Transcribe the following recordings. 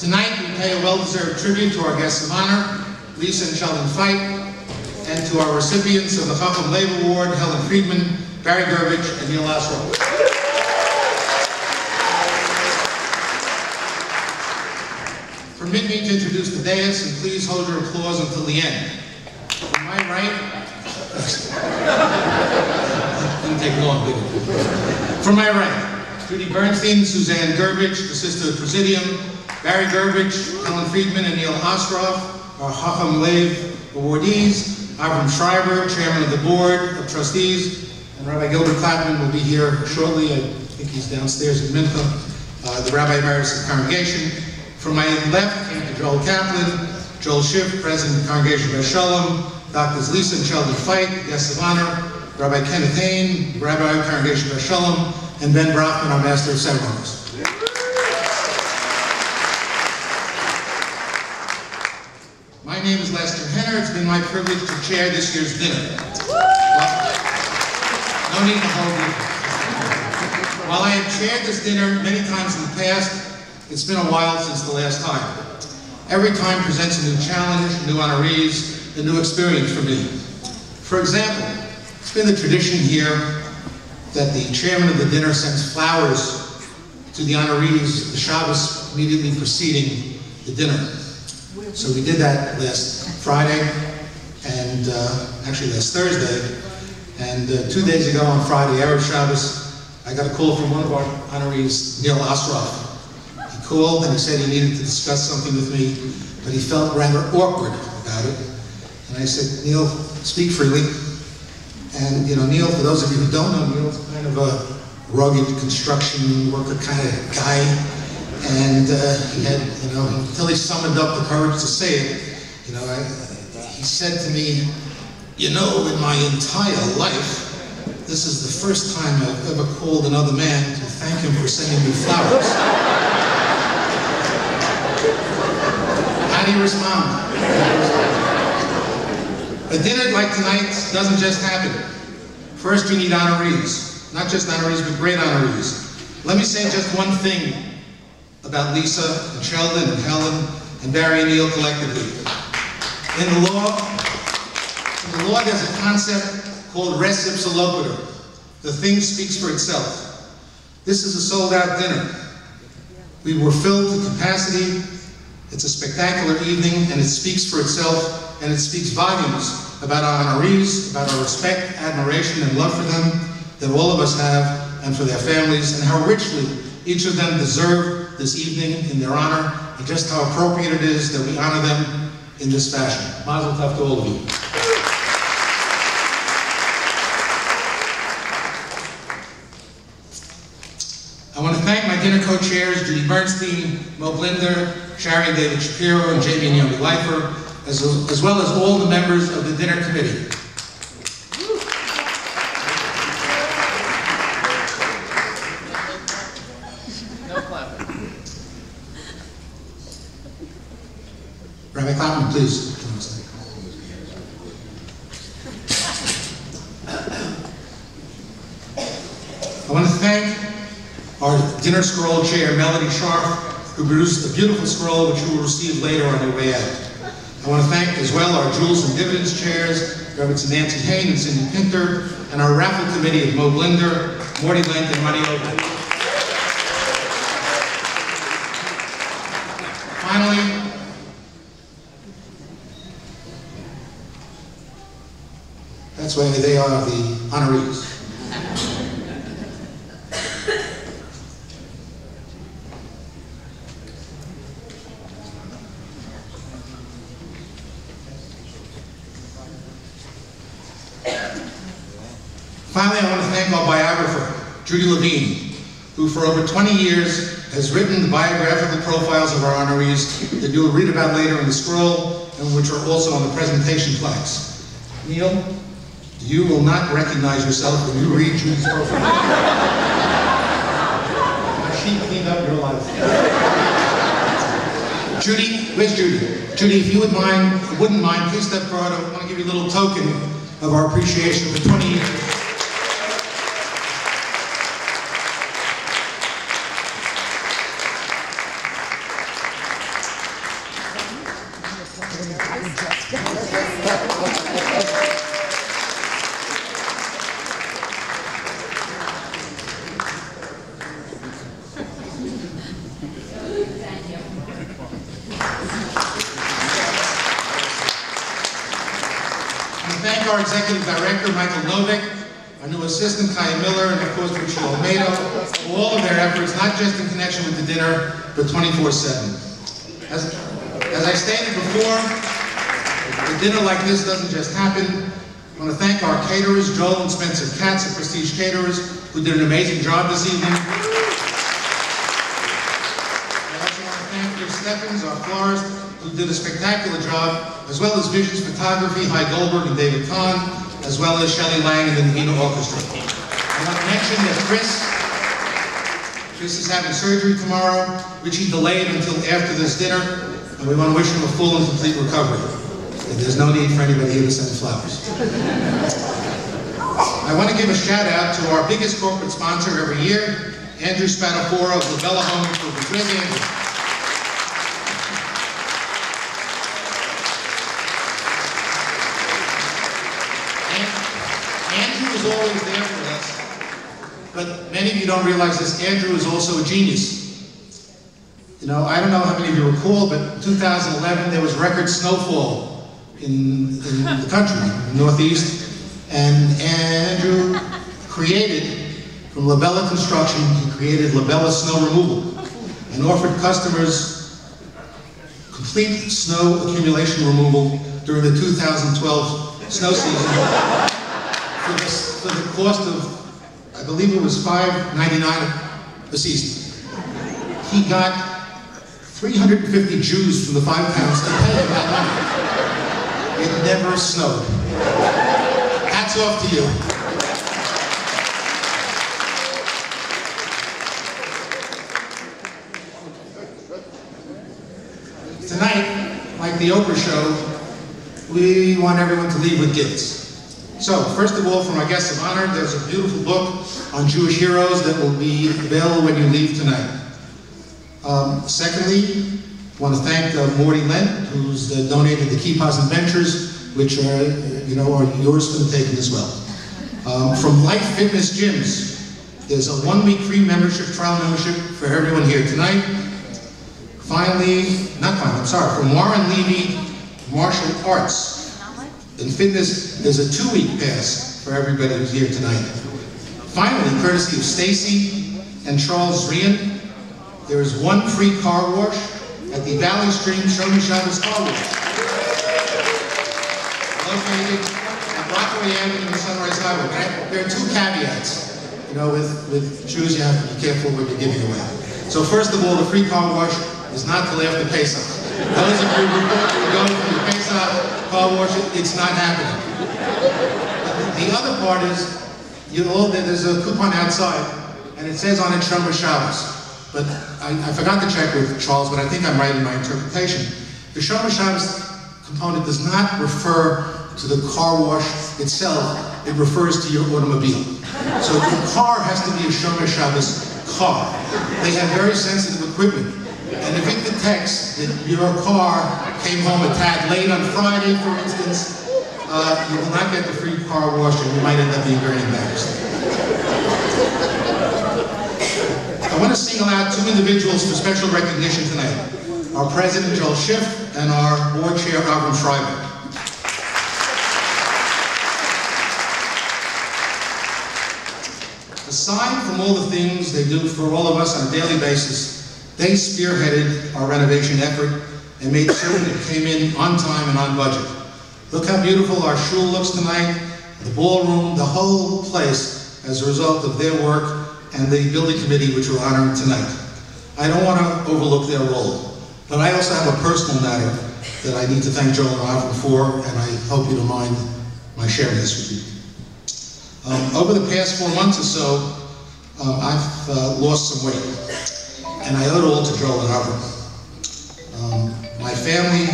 Tonight, we pay a well-deserved tribute to our guests of honor, Lisa and Sheldon Feit, and to our recipients of the Chacham Lev Award, Helen Friedman, Barry Gervich, and Neil Osroff. Permit me to introduce the dais, and please hold your applause until the end. From my right, didn't take long, did it? From my right, Judy Bernstein, Suzanne Gervich, the sister of Presidium, Barry Gervich, Helen Friedman, and Neil Osroff, our Chacham Lev Awardees, Avram Schreiber, Chairman of the Board of Trustees, and Rabbi Gilbert Clapman will be here shortly. I think he's downstairs in Mincha, the Rabbi Emeritus of the congregation. From my left came to Joel Kaplan, Joel Schiff, President of the congregation Beth Sholom, Doctors Lisa and Sheldon Feit, guests of honor, Rabbi Kenneth Hain, Rabbi of the congregation Beth Sholom, and Ben Brockman, our Master of Ceremonies. My name is Lester Henner. It's been my privilege to chair this year's dinner. No need to hold it. While I have chaired this dinner many times in the past, it's been a while since the last time. Every time presents a new challenge, new honorees, a new experience for me. For example, it's been the tradition here that the chairman of the dinner sends flowers to the honorees the Shabbos immediately preceding the dinner. So we did that last Friday, and actually last Thursday, and 2 days ago on Friday, Erev Shabbos, I got a call from one of our honorees, Neil Osroff. He called and he said he needed to discuss something with me, but he felt rather awkward about it. And I said, Neil, speak freely. And you know, Neil, for those of you who don't know, Neil's kind of a rugged construction worker kind of guy. And he had, you know, until he summoned up the courage to say it, you know, he said to me, you know, in my entire life, this is the first time I've ever called another man to thank him for sending me flowers. How do you respond? A dinner like tonight's doesn't just happen. First, you need honorees. Not just honorees, but great honorees. Let me say just one thing about Lisa and Sheldon and Helen and Barry and Neil collectively. In the law, there's a concept called res ipsa loquitur. The thing speaks for itself. This is a sold-out dinner. We were filled to capacity. It's a spectacular evening, and it speaks for itself, and it speaks volumes about our honorees, about our respect, admiration, and love for them that all of us have, and for their families, and how richly each of them deserve this evening in their honor, and just how appropriate it is that we honor them in this fashion. Mazel tov to all of you. I want to thank my dinner co-chairs, Judy Bernstein, Mo Blinder, Shari and David Shapiro, and Jamie and Yomi Leifer, as well as all the members of the dinner committee. Rabbi Clapman, please. I want to thank our dinner scroll chair, Melody Sharp, who produced a beautiful scroll which you will receive later on your way out. I want to thank as well our Jewels and Dividends chairs, Reverend Nancy Hain and Cindy Pinter, and our raffle committee of Mo Blinder, Morty Lent, and Money Open. Finally, that's why they are the honorees. Finally, I want to thank our biographer, Judy Levine, who for over 20 years has written the biographical profiles of our honorees that you will read about later in the scroll and which are also on the presentation plaques. Neil, you will not recognize yourself when you read Judy's profile. She cleaned up your life. Judy, where's Judy? Judy, if you wouldn't mind, please step forward. I want to give you a little token of our appreciation for 20 years. our Executive Director, Michael Novik, our new assistant, Kaya Miller, and of course, Richie Olmedo, for all of their efforts, not just in connection with the dinner, but 24/7. As I stated before, a dinner like this doesn't just happen. I want to thank our caterers, Joel and Spencer Katz at Prestige Caterers, who did an amazing job this evening. I also want to thank Chris Stephens, our florist, who did a spectacular job, as well as Visions Photography, Hy Goldberg and David Kahn, as well as Shelley Lang and the Navina Orchestra. I want to mention that Chris is having surgery tomorrow, which he delayed until after this dinner, and we want to wish him a full and complete recovery. And there's no need for anybody here to send flowers. I want to give a shout out to our biggest corporate sponsor every year, Andrew Spadafora of Labella Home Improvement. Where's Andrew? Andrew is always there for us, but many of you don't realize this. Andrew is also a genius. You know, I don't know how many of you recall, but in 2011 there was record snowfall in the country, in the Northeast, and Andrew created, from Labella Construction, he created Labella Snow Removal and offered customers complete snow accumulation removal during the 2012 snow season for the cost of, I believe it was $5.99 a season. He got 350 Jews from the 5 towns to pay him that money. It never snowed. Hats off to you. Tonight, like the Oprah show, we want everyone to leave with gifts. So, first of all, for my guests of honor, there's a beautiful book on Jewish heroes that will be available when you leave tonight. Secondly, I want to thank Morty Lent, who's donated the Keepos and Ventures, which are, are yours for the taking as well. From Life Fitness Gyms, there's a 1-week free trial membership for everyone here tonight. From Warren Levy Martial Arts and Fitness, there's a 2-week pass for everybody who's here tonight. Finally, courtesy of Stacy and Charles Rian, there is 1 free car wash at the Valley Stream Shomi Shabbos Car Wash, located at Rockaway Avenue and Sunrise Highway. There are 2 caveats. With Jews, you have to be careful what you're giving away. So first of all, the free car wash is not till after Pesach. Those of you who go to the Pesach car wash, it's not happening. The other part is, there's a coupon outside, and it says on it Shomer Shabbos. But I forgot to check with Charles, but I think I'm right in my interpretation. The Shomer Shabbos component does not refer to the car wash itself, it refers to your automobile. So your car has to be a Shomer Shabbos car. They have very sensitive equipment. And if it detects that your car came home a tad late on Friday, for instance, you will not get the free car wash and you might end up being very embarrassed. I want to single out 2 individuals for special recognition tonight. Our President, Joel Schiff, and our Board Chair, Avram Schreiber. Aside from all the things they do for all of us on a daily basis, they spearheaded our renovation effort and made certain it came in on time and on budget. Look how beautiful our shul looks tonight, the ballroom, the whole place, as a result of their work and the building committee, which we're honoring tonight. I don't want to overlook their role, but I also have a personal matter that I need to thank Joel and Avram for, and I hope you don't mind my sharing this with you. Over the past 4 months or so, I've lost some weight, and I owe it all to Joel and Avram. My family,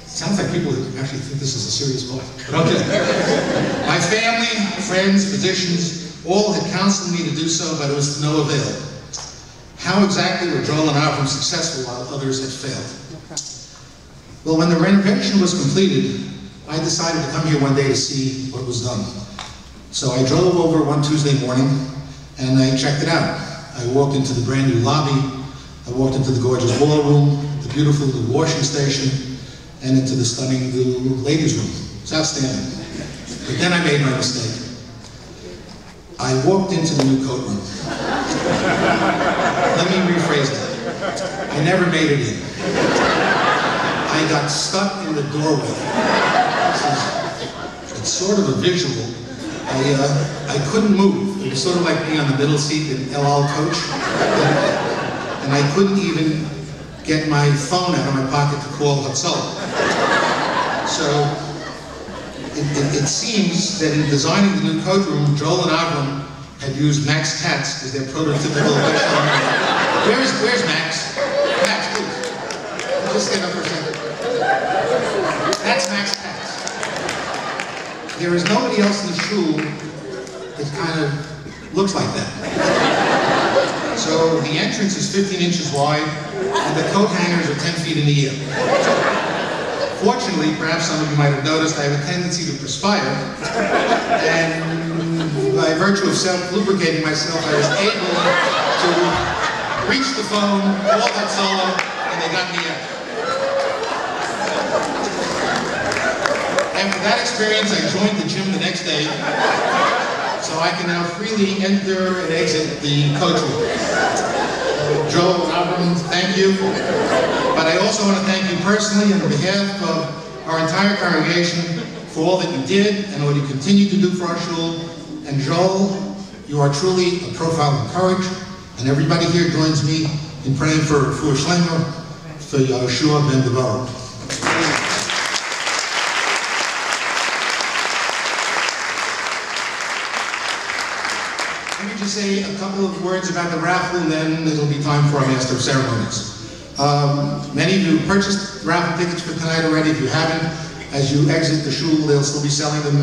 sounds like people actually think this is a serious book, but okay. My family, friends, physicians, all had counseled me to do so, but it was to no avail. How exactly were Joel and Avram successful while others had failed? Well, when the renovation was completed, I decided to come here one day to see what was done. So I drove over one Tuesday morning, and I checked it out. I walked into the brand new lobby, I walked into the gorgeous ballroom, the beautiful new washing station, and into the stunning new ladies' room. It's outstanding. But then I made my mistake. I walked into the new coat room. Let me rephrase that. I never made it in. I got stuck in the doorway. It's sort of a visual. I couldn't move. It was sort of like being on the middle seat in El Al Coach. And I couldn't even get my phone out of my pocket to call Hatzalah. So it seems that in designing the new coat room, Joel and Avram had used Max Katz as their prototypical Beth Sholom. Where's Max? Max, please. Just stand up for a second. That's Max Katz. There is nobody else in the shul that kind of looks like that. So the entrance is 15 inches wide, and the coat hangers are 10 feet in the air. Fortunately, perhaps some of you might have noticed, I have a tendency to perspire, and by virtue of self-lubricating myself, I was able to reach the phone, call that solo, and they got me out. After that experience, I joined the gym the next day, so I can now freely enter and exit the coach room. Joe, Robin, thank you. But I also want to thank you personally on behalf of our entire congregation for all that you did and what you continue to do for our shul. And Joel, you are truly a profile of courage, and everybody here joins me in praying for Refuah Shlema, for Yoshua ben Devorah. Let me just say a couple of words about the raffle, and then it'll be time for our Master of Ceremonies. Many of you purchased raffle tickets for tonight already. If you haven't, as you exit the shul, they'll still be selling them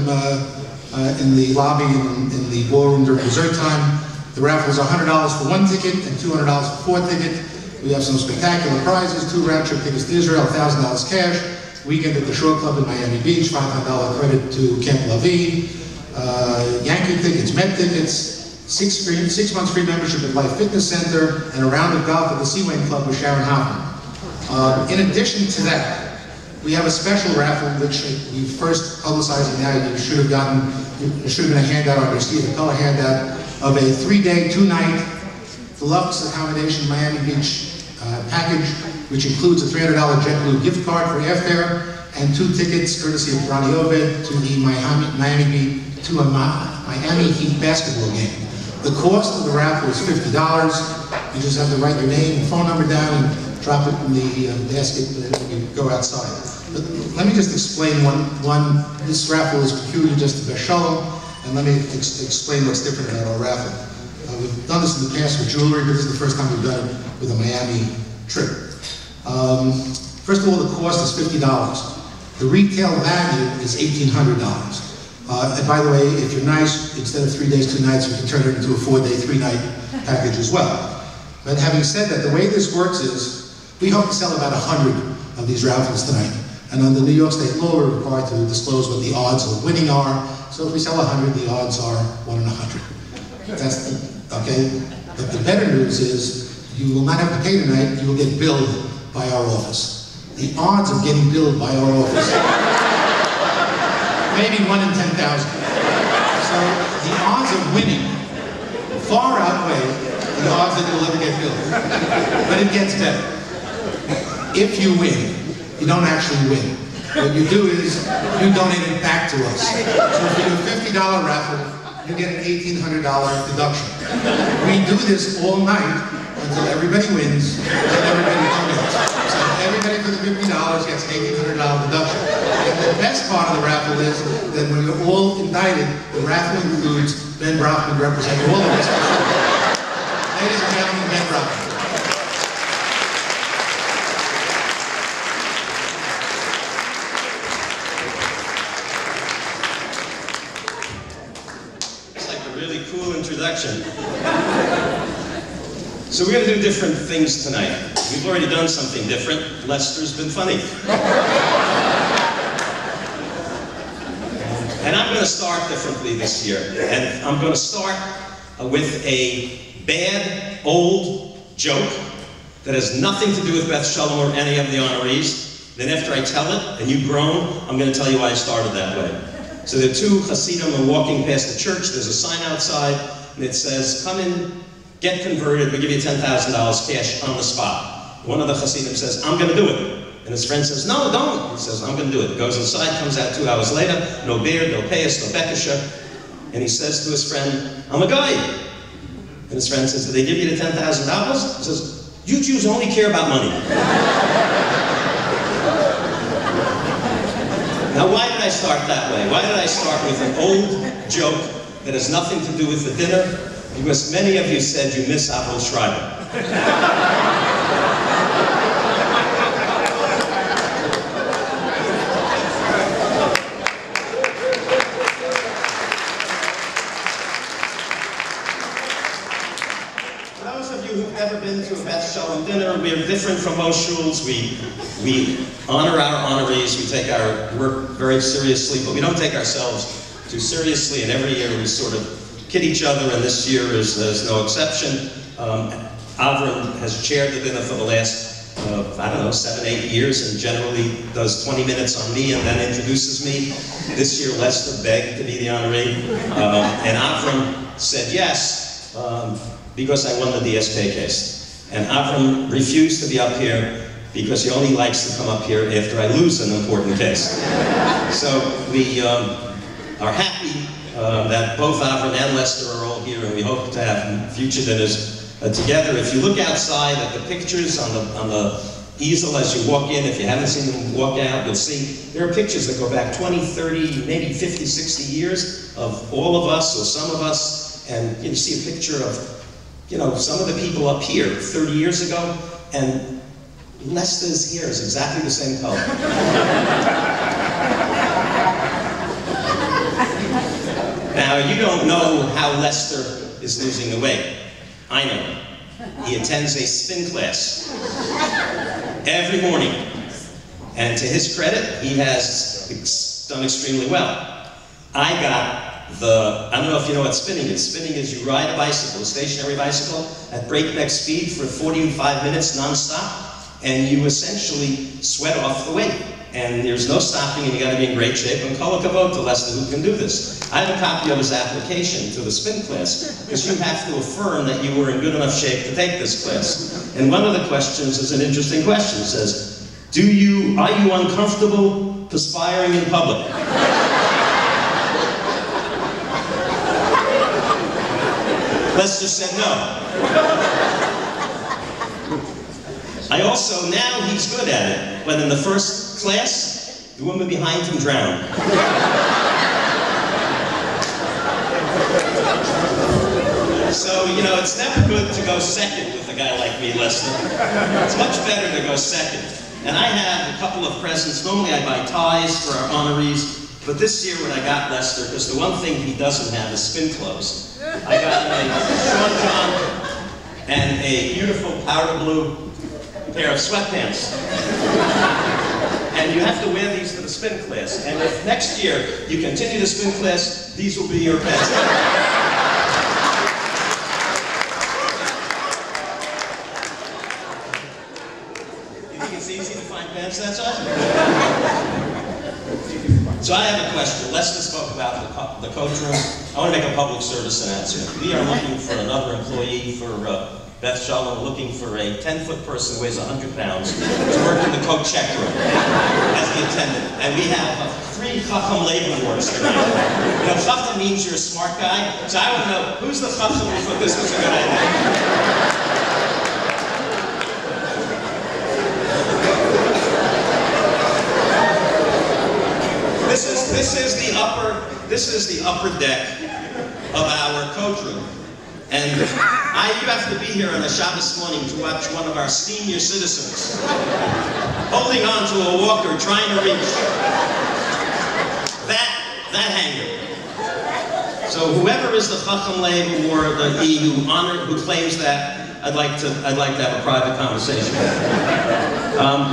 in the lobby and in the ballroom during dessert time. The raffle is $100 for one ticket and $200 for four tickets. We have some spectacular prizes: 2 round-trip tickets to Israel, $1,000 cash, weekend at the Shore Club in Miami Beach, $500 credit to Camp Lavi, Yankee tickets, Met tickets, 6 months free membership at Life Fitness Center, and a round of golf at the Seawain Club with Sharon Hoffman. In addition to that, we have a special raffle which we first publicizing now. You should have gotten, there should have been a handout on your seat, a color handout of a 3-day, 2-night deluxe accommodation Miami Beach package, which includes a $300 JetBlue gift card for airfare and 2 tickets courtesy of Ronnie Oved to the Miami Heat basketball game. The cost of the raffle is $50. You just have to write your name and phone number down and drop it in the basket when you go outside. But let me just explain this raffle is peculiar just to Beth Sholom, and let me explain what's different about our raffle. We've done this in the past with jewelry, but this is the first time we've done it with a Miami trip. First of all, the cost is $50. The retail value is $1,800. And by the way, if you're nice, instead of 3 days, 2 nights, you can turn it into a 4-day, 3-night package as well. But having said that, the way this works is, we hope to sell about 100 of these raffles tonight. And under New York State law, we're required to disclose what the odds of winning are. So if we sell 100, the odds are 1 in 100. That's okay? But the better news is, you will not have to pay tonight, you will get billed by our office. The odds of getting billed by our office, maybe 1 in 10,000. So the odds of winning far outweigh the odds that you'll ever get billed. But it gets better. If you win, you don't actually win. What you do is, you donate it back to us. So if you do a $50 raffle, you get an $1,800 deduction. We do this all night until everybody wins and everybody donates. So everybody for the $50 gets an $1,800 deduction. And the best part of the raffle is that when you're all indicted, the raffle includes Ben Brockman representing all of us. Ladies and gentlemen, Ben Brockman. Introduction. So we're going to do different things tonight. We've already done something different. Lester's been funny. And I'm going to start differently this year. And I'm going to start with a bad, old joke that has nothing to do with Beth Sholom or any of the honorees. Then after I tell it, and you groan, I'm going to tell you why I started that way. So the two Hasidim are walking past the church. There's a sign outside, and it says, come in, get converted, we'll give you $10,000 cash on the spot. One of the Hasidim says, I'm going to do it. And his friend says, no, don't. He says, I'm going to do it. Goes inside, comes out 2 hours later, no beer, no payas, no bekasha. And he says to his friend, I'm a guy. And his friend says, did they give you the $10,000? He says, you Jews only care about money. Now, why did I start that way? Why did I start with an old joke that has nothing to do with the dinner? Because many of you said you miss Avril Schreiber. Ever been to a Beth Sholom dinner? We are different from most shuls. We honor our honorees. We take our work very seriously, but we don't take ourselves too seriously. And every year we sort of kid each other, and this year is no exception. Avram has chaired the dinner for the last, I don't know, 7, 8 years, and generally does 20 minutes on me and then introduces me. This year Lester begged to be the honoree, and Avram said yes. Because I won the DSK case. And Avram refused to be up here because he only likes to come up here after I lose an important case. So we are happy that both Avram and Lester are all here, and we hope to have future dinners together. If you look outside at the pictures on the easel as you walk in, if you haven't seen them walk out, you'll see there are pictures that go back 20, 30, maybe 50, 60 years of all of us or some of us, and you see a picture of some of the people up here 30 years ago, and Lester's hair is exactly the same color. Now, you don't know how Lester is losing the weight. I know. He attends a spin class every morning. And to his credit, he has done extremely well. I got I don't know if you know what spinning is. Spinning is you ride a bicycle, a stationary bicycle, at breakneck speed for 45 minutes non-stop, and you essentially sweat off the weight. And there's no stopping, and you got to be in great shape. And kol hakavod to Lester who can do this. I have a copy of his application to the spin class, because you have to affirm that you were in good enough shape to take this class. And one of the questions is an interesting question. It says, are you uncomfortable perspiring in public? Lester said no. I also, now he's good at it, but in the first class, the woman behind him drowned. So, it's never good to go second with a guy like me, Lester. It's much better to go second. And I have a couple of presents. Normally I buy ties for our honorees, but this year when I got Lester, because the one thing he doesn't have is spin clothes, I got a Sean John and a beautiful powder blue pair of sweatpants. And you have to wear these to the spin class. And if next year you continue the spin class, these will be your pants. You think it's easy to find pants that size? So I have a question. Lester spoke about the coach room. I want to make a public service announcement. We are looking for another employee for Beth Sholom, looking for a 10-foot person who weighs 100 pounds to work in the coach check room as the attendant. And we have 3 Chacham Lev Awardees tonight. Chacham means you're a smart guy, so I want to know who's the Chacham who thought this was a good idea. This is the upper deck of our coach room. And you have to be here on a Shabbos morning to watch one of our senior citizens holding on to a walker trying to reach that hanger. So whoever is the Chacham Lev Awardee who claims that, I'd like to have a private conversation.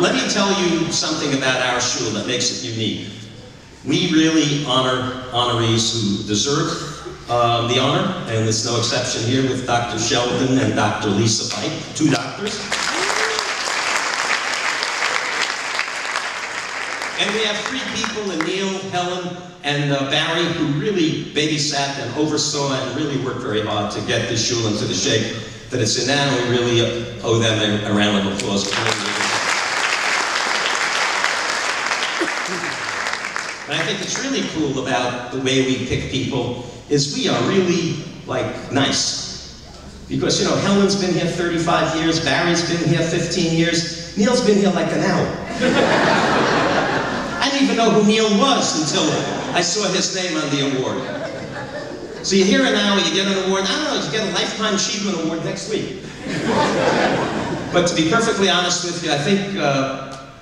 Let me tell you something about our shul that makes it unique. We really honor honorees who deserve the honor, and there's no exception here with Dr. Sheldon and Dr. Lisa Pike, 2 doctors. And we have three people, Neil, Helen, and Barry, who really babysat and oversaw and really worked very hard to get this shul into the shape that it's in now. We really owe them a round of applause. And I think it's really cool about the way we pick people is we are really, like, nice. Because, you know, Helen's been here 35 years, Barry's been here 15 years, Neil's been here like an hour. I didn't even know who Neil was until I saw his name on the award. So you hear an hour, you get an award, I don't know, you get a Lifetime Achievement Award next week. But to be perfectly honest with you, I think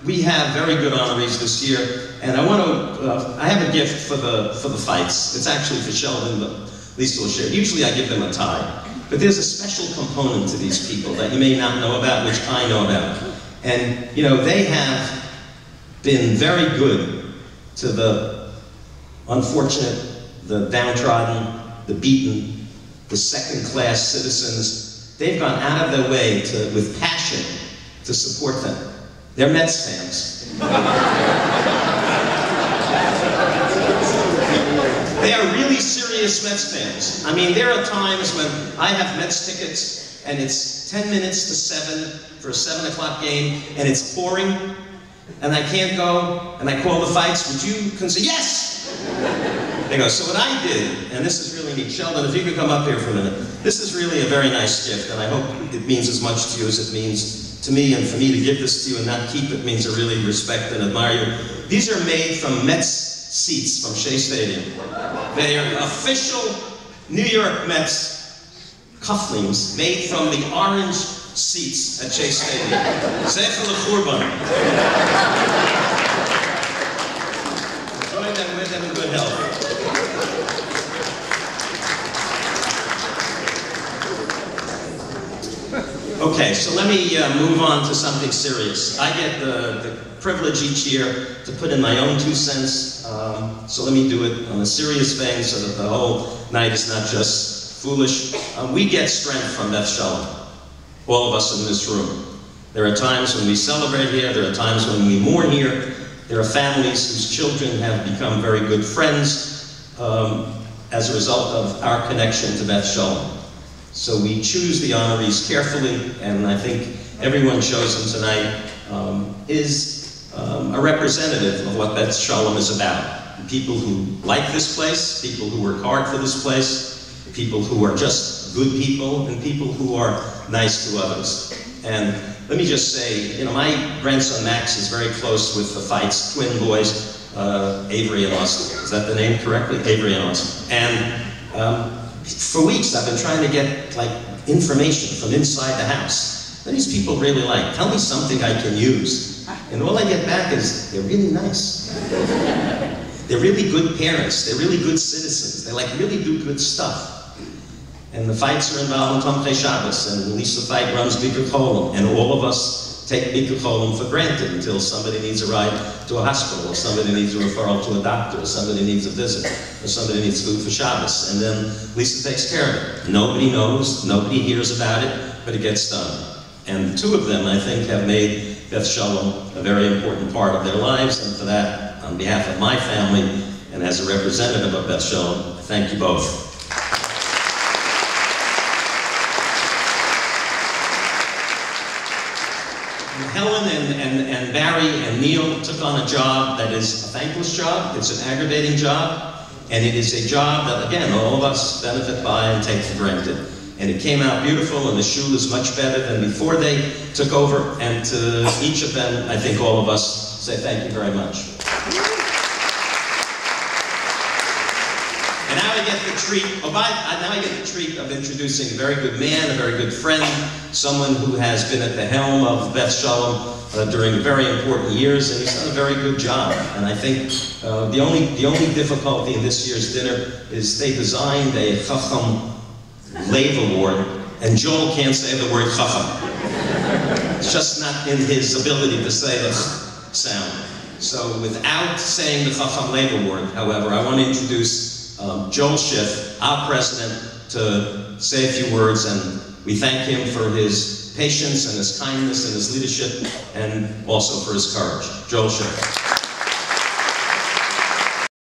we have very good honorees this year, and I want to, I have a gift for the fights. It's actually for Sheldon, but Lisa will share. Usually I give them a tie. But there's a special component to these people that you may not know about, which I know about. And, you know, they have been very good to the unfortunate, the downtrodden, the beaten, the second-class citizens. They've gone out of their way to, with passion, to support them. They're Mets fans. They are really serious Mets fans. I mean, there are times when I have Mets tickets and it's 10 minutes to 7 for a 7 o'clock game and it's pouring and I can't go and I call the fights, would you consider? Yes! They go, so what I did, and this is really neat, Sheldon, if you could come up here for a minute, this is really a very nice gift and I hope it means as much to you as it means to me, and for me to give this to you and not keep it means I really respect and admire you. These are made from Mets seats from Shea Stadium. They are official New York Mets cufflinks made from the orange seats at Shea Stadium. Zecher l'churban. Enjoy them with them in good health. Okay, so let me move on to something serious. I get the privilege each year to put in my own 2 cents, so let me do it on a serious vein so that the whole night is not just foolish. We get strength from Beth Sholom, all of us in this room. There are times when we celebrate here, there are times when we mourn here, there are families whose children have become very good friends as a result of our connection to Beth Sholom. So we choose the honorees carefully, and I think everyone chosen tonight is a representative of what Beth Sholom is about. People who like this place, people who work hard for this place, people who are just good people, and people who are nice to others. And let me just say, you know, my grandson Max is very close with the fights, twin boys, Avery and Austin. Is that the name correctly? Avery and Austin. And for weeks I've been trying to get like information from inside the house. What do these people really like? Tell me something I can use. And all I get back is, they're really nice. They're really good parents. They're really good citizens. They like really do good stuff. And the fights are involved in Tomchei Shabbos, and Lisa Fight runs Bikur Cholim, and all of us take Bikur Cholim for granted until somebody needs a ride to a hospital, or somebody needs a referral to a doctor, or somebody needs a visit, or somebody needs food for Shabbos. And then Lisa takes care of it. Nobody knows, nobody hears about it, but it gets done. And the 2 of them, I think, have made Beth Sholom a very important part of their lives, and for that, on behalf of my family, and as a representative of Beth Sholom, I thank you both. Helen and Barry and Neil took on a job that is a thankless job, it's an aggravating job, and it is a job that, again, all of us benefit by and take for granted. And it came out beautiful, and the shul is much better than before they took over, and to each of them, I think all of us say thank you very much. And now I get the treat, now I get the treat of introducing a very good man, a very good friend, someone who has been at the helm of Beth Sholom during very important years, and he's done a very good job. And I think the only difficulty in this year's dinner is they designed a Chacham Lev Award, and Joel can't say the word Chacham. It's just not in his ability to say the sound. So without saying the Chacham Lev Award, however, I want to introduce Joel Schiff, our president, to say a few words, and we thank him for his patience and his kindness and his leadership, and also for his courage. Joel Schiff.